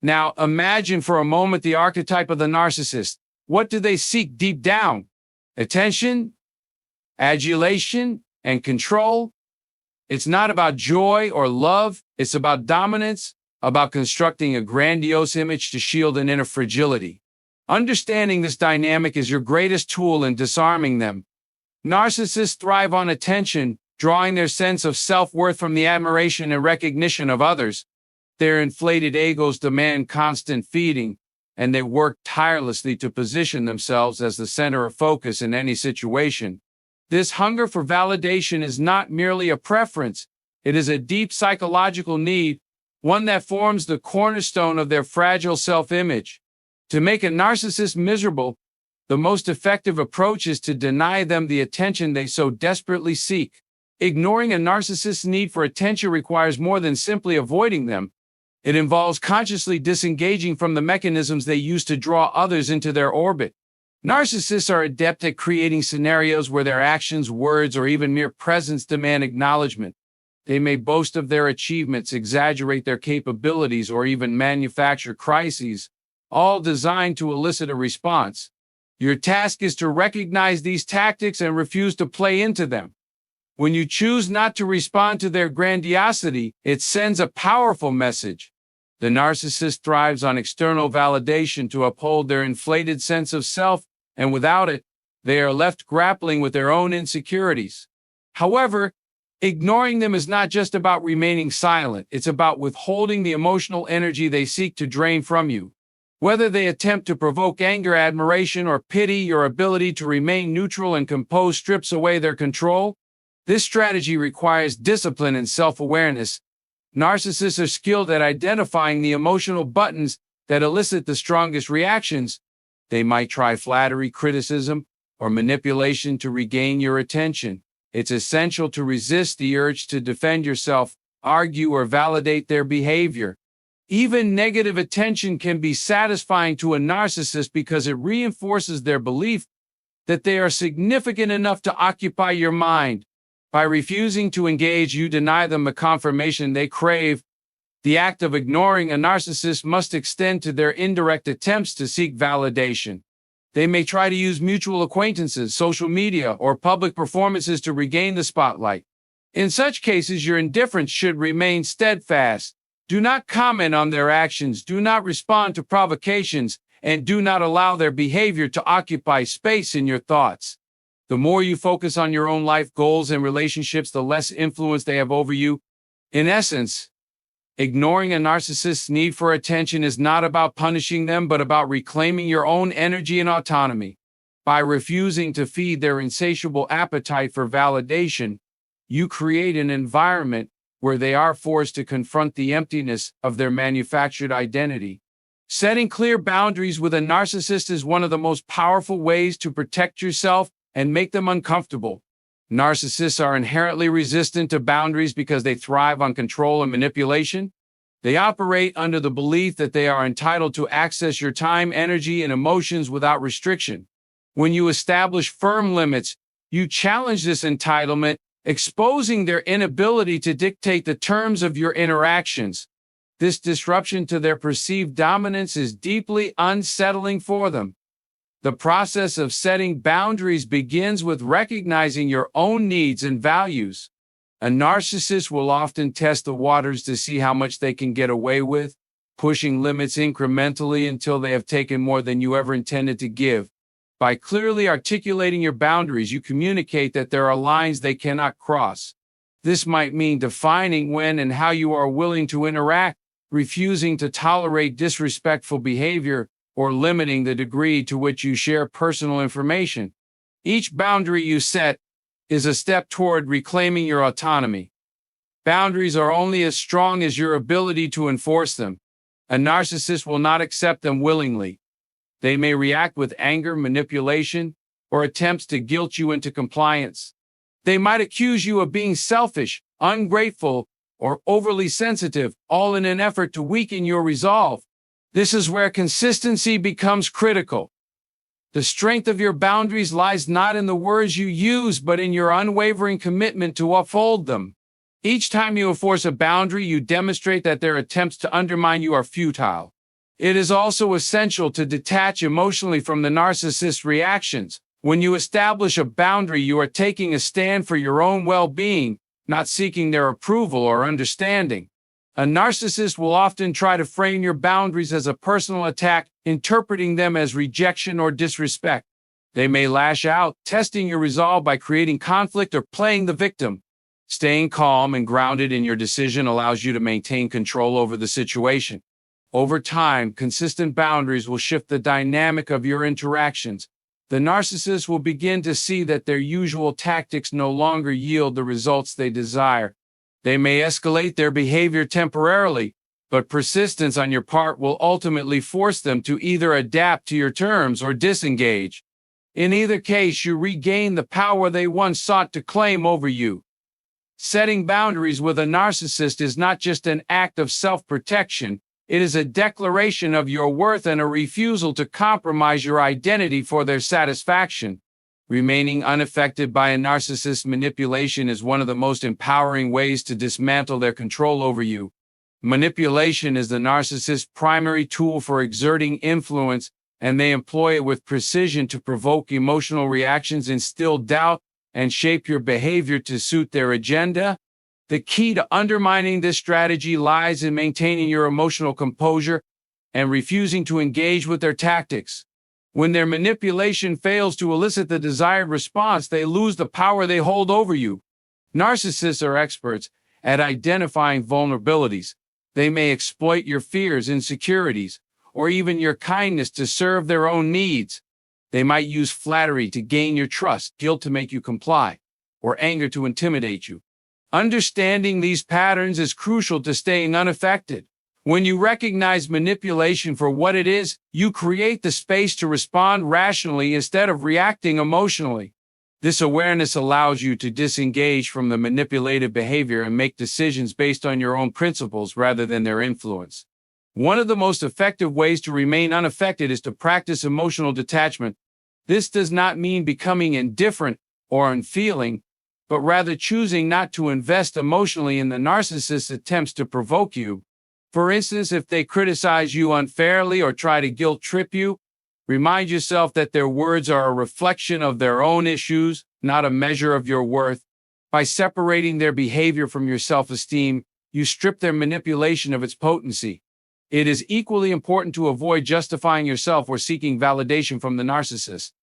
Now, imagine for a moment the archetype of the narcissist. What do they seek deep down? Attention, adulation, and control. It's not about joy or love. It's about dominance, about constructing a grandiose image to shield an inner fragility. Understanding this dynamic is your greatest tool in disarming them. Narcissists thrive on attention, drawing their sense of self-worth from the admiration and recognition of others. Their inflated egos demand constant feeding, and they work tirelessly to position themselves as the center of focus in any situation. This hunger for validation is not merely a preference, it is a deep psychological need, one that forms the cornerstone of their fragile self-image. To make a narcissist miserable, the most effective approach is to deny them the attention they so desperately seek. Ignoring a narcissist's need for attention requires more than simply avoiding them. It involves consciously disengaging from the mechanisms they use to draw others into their orbit. Narcissists are adept at creating scenarios where their actions, words, or even mere presence demand acknowledgement. They may boast of their achievements, exaggerate their capabilities, or even manufacture crises, all designed to elicit a response. Your task is to recognize these tactics and refuse to play into them. When you choose not to respond to their grandiosity, it sends a powerful message. The narcissist thrives on external validation to uphold their inflated sense of self, and without it, they are left grappling with their own insecurities. However, ignoring them is not just about remaining silent, it's about withholding the emotional energy they seek to drain from you. Whether they attempt to provoke anger, admiration, or pity, your ability to remain neutral and composed strips away their control. This strategy requires discipline and self-awareness. Narcissists are skilled at identifying the emotional buttons that elicit the strongest reactions. They might try flattery, criticism, or manipulation to regain your attention. It's essential to resist the urge to defend yourself, argue, or validate their behavior. Even negative attention can be satisfying to a narcissist because it reinforces their belief that they are significant enough to occupy your mind. By refusing to engage, you deny them the confirmation they crave. The act of ignoring a narcissist must extend to their indirect attempts to seek validation. They may try to use mutual acquaintances, social media, or public performances to regain the spotlight. In such cases, your indifference should remain steadfast. Do not comment on their actions, do not respond to provocations, and do not allow their behavior to occupy space in your thoughts. The more you focus on your own life goals and relationships, the less influence they have over you. In essence, ignoring a narcissist's need for attention is not about punishing them, but about reclaiming your own energy and autonomy. By refusing to feed their insatiable appetite for validation, you create an environment where they are forced to confront the emptiness of their manufactured identity. Setting clear boundaries with a narcissist is one of the most powerful ways to protect yourself and make them uncomfortable. Narcissists are inherently resistant to boundaries because they thrive on control and manipulation. They operate under the belief that they are entitled to access your time, energy, and emotions without restriction. When you establish firm limits, you challenge this entitlement, exposing their inability to dictate the terms of your interactions. This disruption to their perceived dominance is deeply unsettling for them. The process of setting boundaries begins with recognizing your own needs and values. A narcissist will often test the waters to see how much they can get away with, pushing limits incrementally until they have taken more than you ever intended to give. By clearly articulating your boundaries, you communicate that there are lines they cannot cross. This might mean defining when and how you are willing to interact, refusing to tolerate disrespectful behavior, or limiting the degree to which you share personal information. Each boundary you set is a step toward reclaiming your autonomy. Boundaries are only as strong as your ability to enforce them. A narcissist will not accept them willingly. They may react with anger, manipulation, or attempts to guilt you into compliance. They might accuse you of being selfish, ungrateful, or overly sensitive, all in an effort to weaken your resolve. This is where consistency becomes critical. The strength of your boundaries lies not in the words you use, but in your unwavering commitment to uphold them. Each time you enforce a boundary, you demonstrate that their attempts to undermine you are futile. It is also essential to detach emotionally from the narcissist's reactions. When you establish a boundary, you are taking a stand for your own well-being, not seeking their approval or understanding. A narcissist will often try to frame your boundaries as a personal attack, interpreting them as rejection or disrespect. They may lash out, testing your resolve by creating conflict or playing the victim. Staying calm and grounded in your decision allows you to maintain control over the situation. Over time, consistent boundaries will shift the dynamic of your interactions. The narcissist will begin to see that their usual tactics no longer yield the results they desire. They may escalate their behavior temporarily, but persistence on your part will ultimately force them to either adapt to your terms or disengage. In either case, you regain the power they once sought to claim over you. Setting boundaries with a narcissist is not just an act of self-protection, it is a declaration of your worth and a refusal to compromise your identity for their satisfaction. Remaining unaffected by a narcissist's manipulation is one of the most empowering ways to dismantle their control over you. Manipulation is the narcissist's primary tool for exerting influence, and they employ it with precision to provoke emotional reactions, instill doubt, and shape your behavior to suit their agenda. The key to undermining this strategy lies in maintaining your emotional composure and refusing to engage with their tactics. When their manipulation fails to elicit the desired response, they lose the power they hold over you. Narcissists are experts at identifying vulnerabilities. They may exploit your fears, insecurities, or even your kindness to serve their own needs. They might use flattery to gain your trust, guilt to make you comply, or anger to intimidate you. Understanding these patterns is crucial to staying unaffected. When you recognize manipulation for what it is, you create the space to respond rationally instead of reacting emotionally. This awareness allows you to disengage from the manipulative behavior and make decisions based on your own principles rather than their influence. One of the most effective ways to remain unaffected is to practice emotional detachment. This does not mean becoming indifferent or unfeeling, but rather choosing not to invest emotionally in the narcissist's attempts to provoke you. For instance, if they criticize you unfairly or try to guilt-trip you, remind yourself that their words are a reflection of their own issues, not a measure of your worth. By separating their behavior from your self-esteem, you strip their manipulation of its potency. It is equally important to avoid justifying yourself or seeking validation from the narcissist.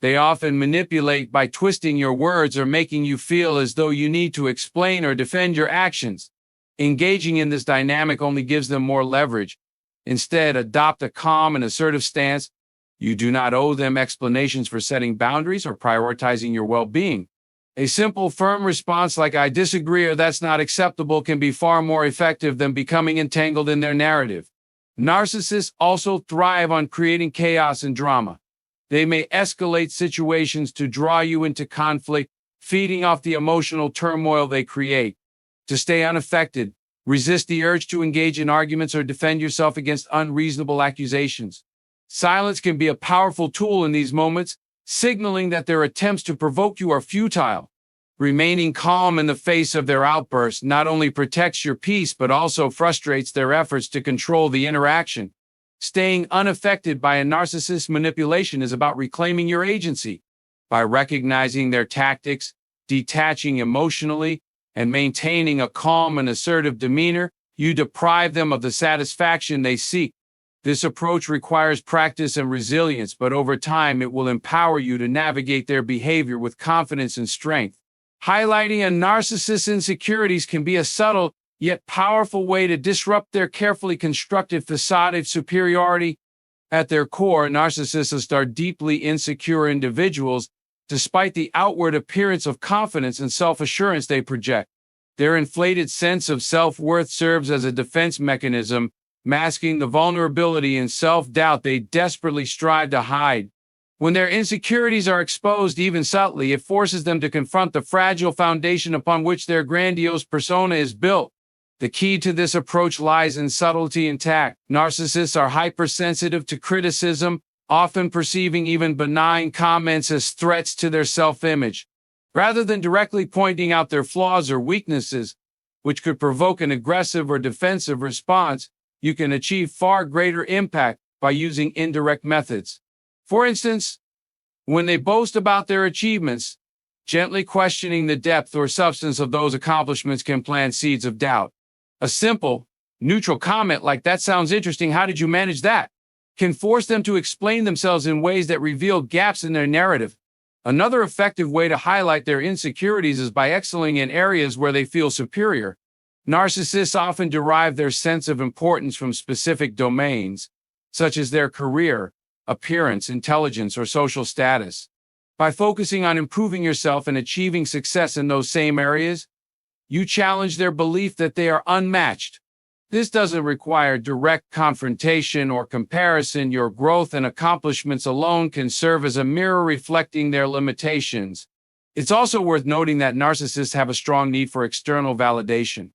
They often manipulate by twisting your words or making you feel as though you need to explain or defend your actions. Engaging in this dynamic only gives them more leverage. Instead, adopt a calm and assertive stance. You do not owe them explanations for setting boundaries or prioritizing your well-being. A simple, firm response like "I disagree" or "that's not acceptable" can be far more effective than becoming entangled in their narrative. Narcissists also thrive on creating chaos and drama. They may escalate situations to draw you into conflict, feeding off the emotional turmoil they create. To stay unaffected, resist the urge to engage in arguments or defend yourself against unreasonable accusations. Silence can be a powerful tool in these moments, signaling that their attempts to provoke you are futile. Remaining calm in the face of their outbursts not only protects your peace but also frustrates their efforts to control the interaction. Staying unaffected by a narcissist's manipulation is about reclaiming your agency. By recognizing their tactics, detaching emotionally, and maintaining a calm and assertive demeanor, you deprive them of the satisfaction they seek. This approach requires practice and resilience, but over time it will empower you to navigate their behavior with confidence and strength. Highlighting a narcissist's insecurities can be a subtle yet powerful way to disrupt their carefully constructed facade of superiority. At their core, narcissists are deeply insecure individuals, despite the outward appearance of confidence and self-assurance they project. Their inflated sense of self-worth serves as a defense mechanism, masking the vulnerability and self-doubt they desperately strive to hide. When their insecurities are exposed, even subtly, it forces them to confront the fragile foundation upon which their grandiose persona is built. The key to this approach lies in subtlety and tact. Narcissists are hypersensitive to criticism, often perceiving even benign comments as threats to their self-image. Rather than directly pointing out their flaws or weaknesses, which could provoke an aggressive or defensive response, you can achieve far greater impact by using indirect methods. For instance, when they boast about their achievements, gently questioning the depth or substance of those accomplishments can plant seeds of doubt. A simple, neutral comment like "That sounds interesting, how did you manage that?" can force them to explain themselves in ways that reveal gaps in their narrative. Another effective way to highlight their insecurities is by excelling in areas where they feel superior. Narcissists often derive their sense of importance from specific domains, such as their career, appearance, intelligence, or social status. By focusing on improving yourself and achieving success in those same areas, you challenge their belief that they are unmatched. This doesn't require direct confrontation or comparison. Your growth and accomplishments alone can serve as a mirror reflecting their limitations. It's also worth noting that narcissists have a strong need for external validation.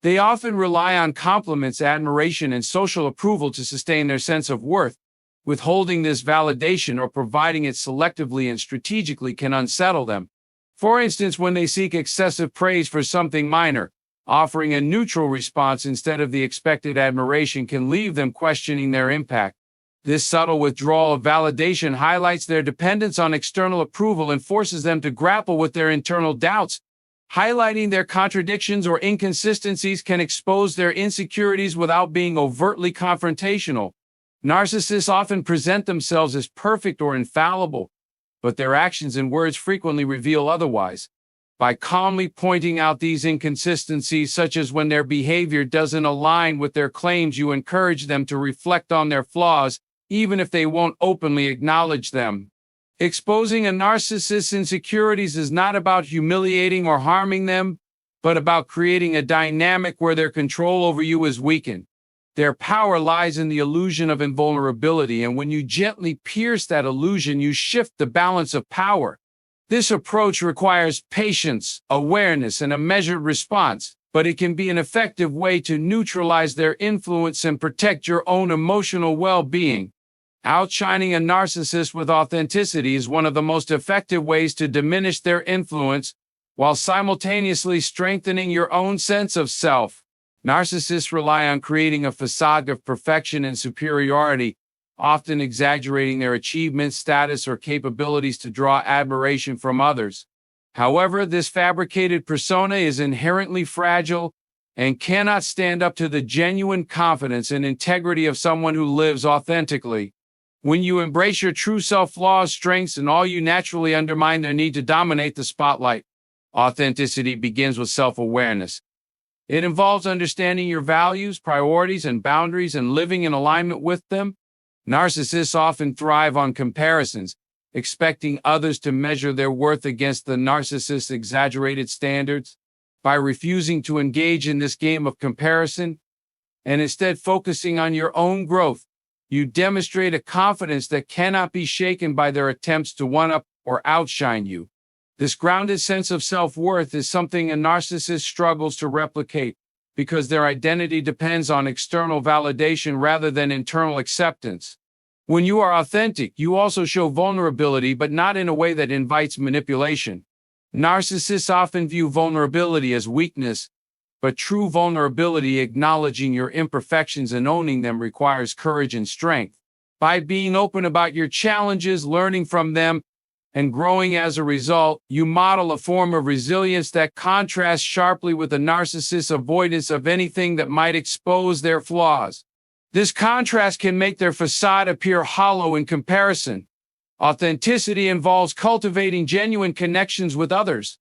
They often rely on compliments, admiration, and social approval to sustain their sense of worth. Withholding this validation or providing it selectively and strategically can unsettle them. For instance, when they seek excessive praise for something minor, offering a neutral response instead of the expected admiration can leave them questioning their impact. This subtle withdrawal of validation highlights their dependence on external approval and forces them to grapple with their internal doubts. Highlighting their contradictions or inconsistencies can expose their insecurities without being overtly confrontational. Narcissists often present themselves as perfect or infallible, but their actions and words frequently reveal otherwise. By calmly pointing out these inconsistencies, such as when their behavior doesn't align with their claims, you encourage them to reflect on their flaws, even if they won't openly acknowledge them. Exposing a narcissist's insecurities is not about humiliating or harming them, but about creating a dynamic where their control over you is weakened. Their power lies in the illusion of invulnerability, and when you gently pierce that illusion, you shift the balance of power. This approach requires patience, awareness, and a measured response, but it can be an effective way to neutralize their influence and protect your own emotional well-being. Outshining a narcissist with authenticity is one of the most effective ways to diminish their influence while simultaneously strengthening your own sense of self. Narcissists rely on creating a facade of perfection and superiority, often exaggerating their achievements, status, or capabilities to draw admiration from others. However, this fabricated persona is inherently fragile and cannot stand up to the genuine confidence and integrity of someone who lives authentically. When you embrace your true self, flaws, strengths, and all, you naturally undermine their need to dominate the spotlight. Authenticity begins with self-awareness. It involves understanding your values, priorities, and boundaries and living in alignment with them. Narcissists often thrive on comparisons, expecting others to measure their worth against the narcissist's exaggerated standards. By refusing to engage in this game of comparison and instead focusing on your own growth, you demonstrate a confidence that cannot be shaken by their attempts to one-up or outshine you. This grounded sense of self-worth is something a narcissist struggles to replicate because their identity depends on external validation rather than internal acceptance. When you are authentic, you also show vulnerability, but not in a way that invites manipulation. Narcissists often view vulnerability as weakness, but true vulnerability, acknowledging your imperfections and owning them, requires courage and strength. By being open about your challenges, learning from them, and growing as a result, you model a form of resilience that contrasts sharply with a narcissist's avoidance of anything that might expose their flaws. This contrast can make their facade appear hollow in comparison. Authenticity involves cultivating genuine connections with others.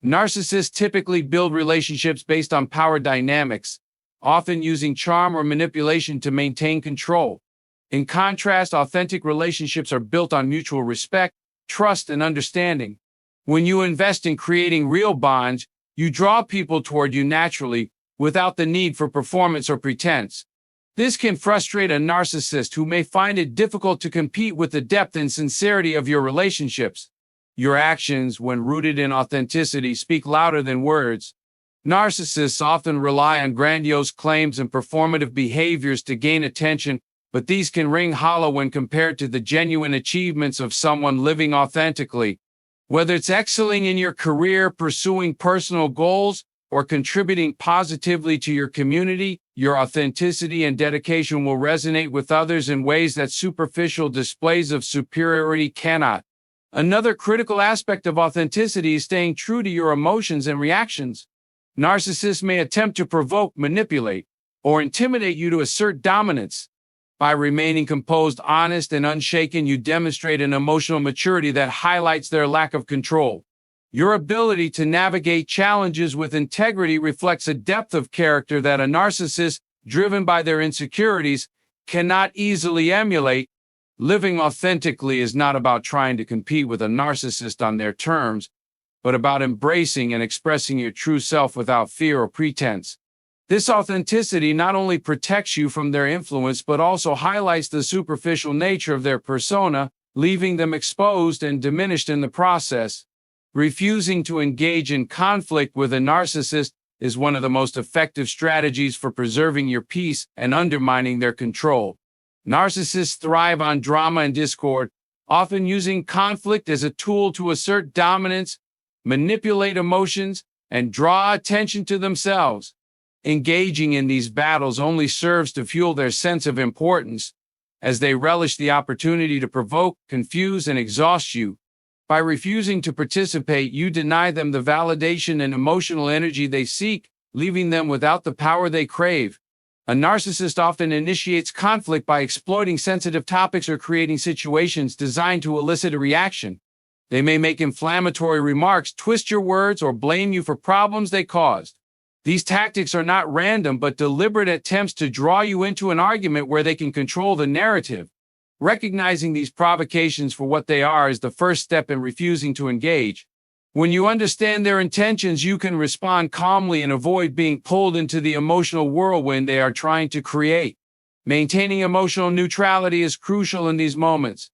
Narcissists typically build relationships based on power dynamics, often using charm or manipulation to maintain control. In contrast, authentic relationships are built on mutual respect, trust, and understanding. When you invest in creating real bonds, you draw people toward you naturally, without the need for performance or pretense. This can frustrate a narcissist who may find it difficult to compete with the depth and sincerity of your relationships. Your actions, when rooted in authenticity, speak louder than words. Narcissists often rely on grandiose claims and performative behaviors to gain attention, but these can ring hollow when compared to the genuine achievements of someone living authentically. Whether it's excelling in your career, pursuing personal goals, or contributing positively to your community, Your authenticity and dedication will resonate with others in ways that superficial displays of superiority cannot. Another critical aspect of authenticity is staying true to your emotions and reactions. Narcissists may attempt to provoke, manipulate, or intimidate you to assert dominance. By remaining composed, honest, and unshaken, you demonstrate an emotional maturity that highlights their lack of control. Your ability to navigate challenges with integrity reflects a depth of character that a narcissist, driven by their insecurities, cannot easily emulate. Living authentically is not about trying to compete with a narcissist on their terms, but about embracing and expressing your true self without fear or pretense. This authenticity not only protects you from their influence, but also highlights the superficial nature of their persona, leaving them exposed and diminished in the process. Refusing to engage in conflict with a narcissist is one of the most effective strategies for preserving your peace and undermining their control. Narcissists thrive on drama and discord, often using conflict as a tool to assert dominance, manipulate emotions, and draw attention to themselves. Engaging in these battles only serves to fuel their sense of importance, as they relish the opportunity to provoke, confuse, and exhaust you. By refusing to participate, you deny them the validation and emotional energy they seek, leaving them without the power they crave. A narcissist often initiates conflict by exploiting sensitive topics or creating situations designed to elicit a reaction. They may make inflammatory remarks, twist your words, or blame you for problems they caused. These tactics are not random but deliberate attempts to draw you into an argument where they can control the narrative. Recognizing these provocations for what they are is the first step in refusing to engage. When you understand their intentions, you can respond calmly and avoid being pulled into the emotional whirlwind they are trying to create. Maintaining emotional neutrality is crucial in these moments.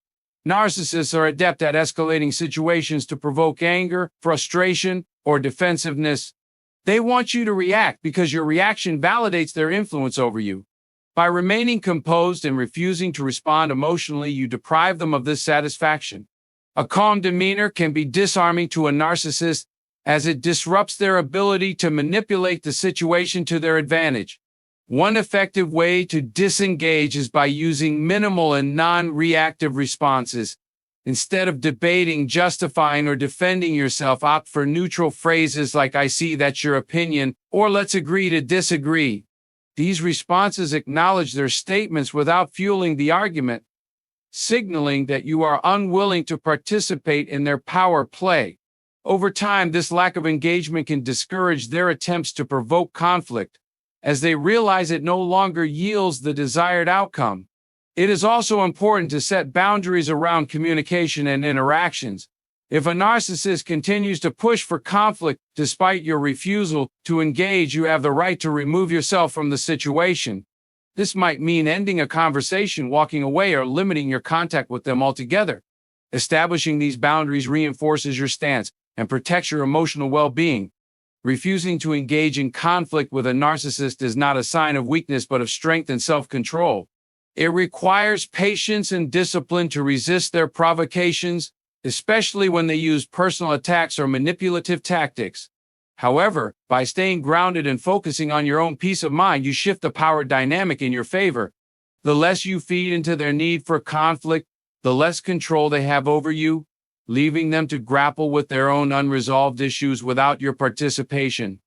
Narcissists are adept at escalating situations to provoke anger, frustration, or defensiveness. They want you to react because your reaction validates their influence over you. By remaining composed and refusing to respond emotionally, you deprive them of this satisfaction. A calm demeanor can be disarming to a narcissist, as it disrupts their ability to manipulate the situation to their advantage. One effective way to disengage is by using minimal and non-reactive responses. Instead of debating, justifying, or defending yourself, opt for neutral phrases like "I see that's your opinion" or "let's agree to disagree." These responses acknowledge their statements without fueling the argument, signaling that you are unwilling to participate in their power play. Over time, this lack of engagement can discourage their attempts to provoke conflict, as they realize it no longer yields the desired outcome. It is also important to set boundaries around communication and interactions. If a narcissist continues to push for conflict despite your refusal to engage, you have the right to remove yourself from the situation. This might mean ending a conversation, walking away, or limiting your contact with them altogether. Establishing these boundaries reinforces your stance and protects your emotional well-being. Refusing to engage in conflict with a narcissist is not a sign of weakness but of strength and self-control. It requires patience and discipline to resist their provocations, especially when they use personal attacks or manipulative tactics. However, by staying grounded and focusing on your own peace of mind, you shift the power dynamic in your favor. The less you feed into their need for conflict, the less control they have over you, leaving them to grapple with their own unresolved issues without your participation.